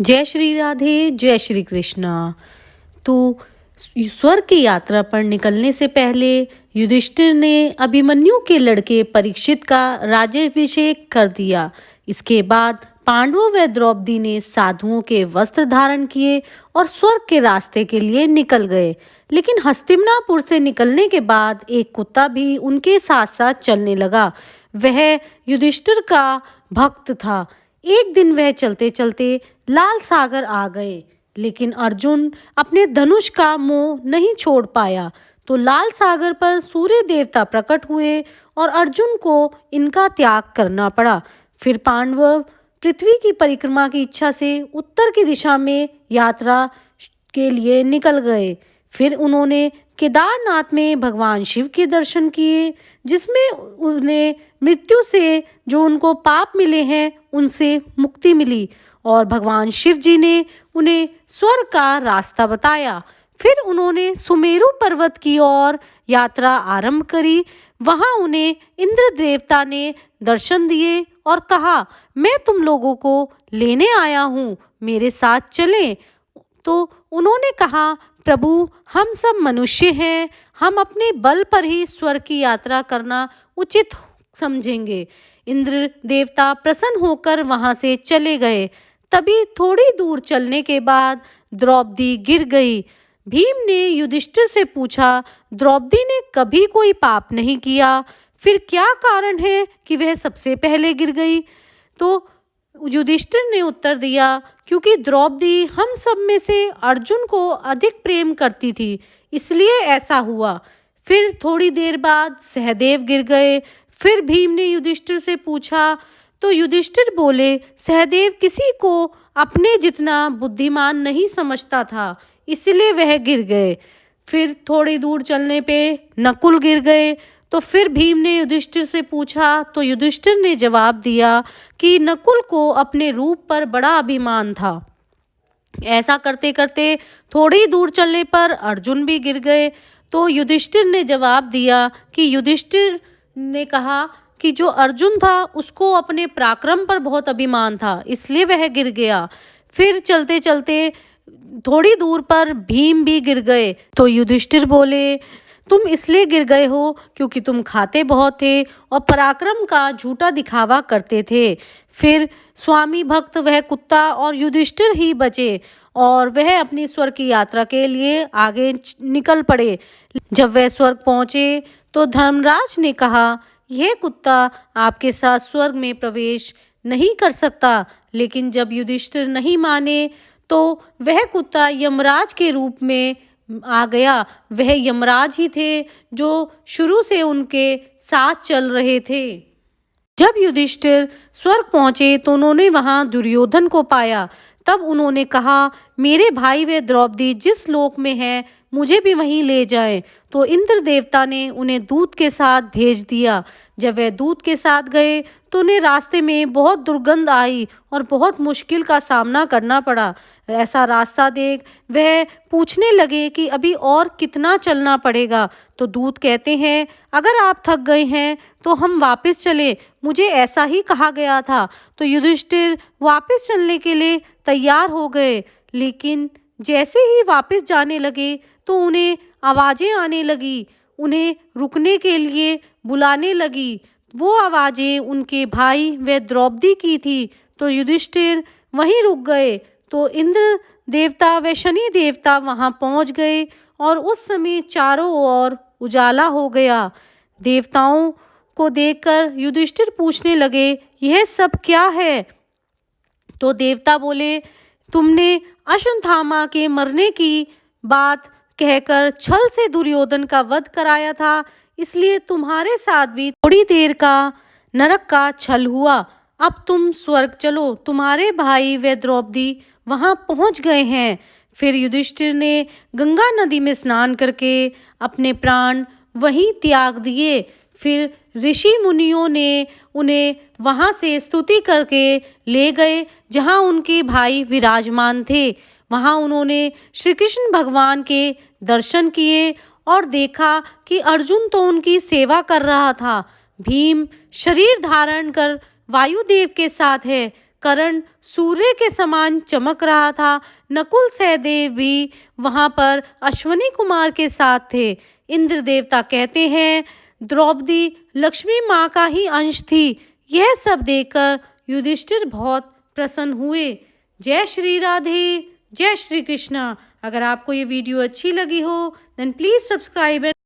जय श्री राधे, जय श्री कृष्णा। तो स्वर्ग की यात्रा पर निकलने से पहले युधिष्ठिर ने अभिमन्यु के लड़के परीक्षित का राज्याभिषेक कर दिया। इसके बाद पांडवों व द्रौपदी ने साधुओं के वस्त्र धारण किए और स्वर्ग के रास्ते के लिए निकल गए। लेकिन हस्तिनापुर से निकलने के बाद एक कुत्ता भी उनके साथ साथ चलने लगा। वह युधिष्ठिर का भक्त था। एक दिन वह चलते चलते लाल सागर आ गए, लेकिन अर्जुन अपने धनुष का मोह नहीं छोड़ पाया। तो लाल सागर पर सूर्य देवता प्रकट हुए और अर्जुन को इनका त्याग करना पड़ा। फिर पांडव पृथ्वी की परिक्रमा की इच्छा से उत्तर की दिशा में यात्रा के लिए निकल गए। फिर उन्होंने केदारनाथ में भगवान शिव के दर्शन किए, जिसमें उन्हें मृत्यु से जो उनको पाप मिले हैं उनसे मुक्ति मिली और भगवान शिव जी ने उन्हें स्वर्ग का रास्ता बताया। फिर उन्होंने सुमेरु पर्वत की ओर यात्रा आरंभ करी। वहां उन्हें इंद्र देवता ने दर्शन दिए और कहा, मैं तुम लोगों को लेने आया हूँ, मेरे साथ चलें। तो उन्होंने कहा, प्रभु हम सब मनुष्य हैं, हम अपने बल पर ही स्वर्ग की यात्रा करना उचित समझेंगे। इंद्र देवता प्रसन्न होकर वहां से चले गए। तभी थोड़ी दूर चलने के बाद द्रौपदी गिर गई। भीम ने युधिष्ठिर से पूछा, द्रौपदी ने कभी कोई पाप नहीं किया, फिर क्या कारण है कि वह सबसे पहले गिर गई? तो युधिष्ठिर ने उत्तर दिया, क्योंकि द्रौपदी हम सब में से अर्जुन को अधिक प्रेम करती थी, इसलिए ऐसा हुआ। फिर थोड़ी देर बाद सहदेव गिर गए। फिर भीम ने युधिष्ठिर से पूछा, तो युधिष्ठिर बोले, सहदेव किसी को अपने जितना बुद्धिमान नहीं समझता था, इसलिए वह गिर गए। फिर थोड़ी दूर चलने पे नकुल गिर गए। तो फिर भीम ने युधिष्ठिर से पूछा, तो युधिष्ठिर ने जवाब दिया कि नकुल को अपने रूप पर बड़ा अभिमान था। ऐसा करते करते थोड़ी दूर चलने पर अर्जुन भी गिर गए। तो युधिष्ठिर ने जवाब दिया कि युधिष्ठिर ने कहा कि जो अर्जुन था उसको अपने पराक्रम पर बहुत अभिमान था, इसलिए वह गिर गया। फिर चलते चलते थोड़ी दूर पर भीम भी गिर गए। तो युधिष्ठिर बोले, तुम इसलिए गिर गए हो क्योंकि तुम खाते बहुत थे और पराक्रम का झूठा दिखावा करते थे। फिर स्वामी भक्त वह कुत्ता और युधिष्ठिर ही बचे और वह अपनी स्वर्ग की यात्रा के लिए आगे निकल पड़े। जब वह स्वर्ग पहुंचे तो धर्मराज ने कहा, यह कुत्ता आपके साथ स्वर्ग में प्रवेश नहीं कर सकता। लेकिन जब युधिष्ठिर नहीं माने तो वह कुत्ता यमराज के रूप में आ गया। वह यमराज ही थे जो शुरू से उनके साथ चल रहे थे। जब युधिष्ठिर स्वर्ग पहुंचे तो उन्होंने वहां दुर्योधन को पाया। तब उन्होंने कहा, मेरे भाई व द्रौपदी जिस लोक में है, मुझे भी वहीं ले जाएं। तो इंद्र देवता ने उन्हें दूत के साथ भेज दिया। जब वह दूत के साथ गए तो उन्हें रास्ते में बहुत दुर्गंध आई और बहुत मुश्किल का सामना करना पड़ा। ऐसा रास्ता देख वह पूछने लगे कि अभी और कितना चलना पड़ेगा। तो दूत कहते हैं, अगर आप थक गए हैं तो हम वापस चले, मुझे ऐसा ही कहा गया था। तो युधिष्ठिर वापस चलने के लिए तैयार हो गए, लेकिन जैसे ही वापस जाने लगे तो उन्हें आवाज़ें आने लगी, उन्हें रुकने के लिए बुलाने लगी। वो आवाज़ें उनके भाई व द्रौपदी की थी। तो युधिष्ठिर वहीं रुक गए। तो इंद्र देवता व शनि देवता वहां पहुंच गए और उस समय चारों ओर उजाला हो गया। देवताओं को देखकर युधिष्ठिर पूछने लगे, यह सब क्या है? तो देवता बोले, तुमने अश्वत्थामा के मरने की बात कहकर छल से दुर्योधन का वध कराया था, इसलिए तुम्हारे साथ भी थोड़ी देर का नरक का छल हुआ। अब तुम स्वर्ग चलो, तुम्हारे भाई व द्रौपदी वहां पहुंच गए हैं। फिर युधिष्ठिर ने गंगा नदी में स्नान करके अपने प्राण वहीं त्याग दिए। फिर ऋषि मुनियों ने उन्हें वहां से स्तुति करके ले गए जहां उनके भाई विराजमान थे। वहां उन्होंने श्री कृष्ण भगवान के दर्शन किए और देखा कि अर्जुन तो उनकी सेवा कर रहा था। भीम शरीर धारण कर वायुदेव के साथ है, कर्ण सूर्य के समान चमक रहा था। नकुल सहदेव भी वहां पर अश्वनी कुमार के साथ थे। इंद्र देवता कहते हैं द्रौपदी लक्ष्मी माँ का ही अंश थी। यह सब देखकर युधिष्ठिर बहुत प्रसन्न हुए। जय श्री राधे, जय श्री कृष्णा। अगर आपको ये वीडियो अच्छी लगी हो देन प्लीज सब्सक्राइब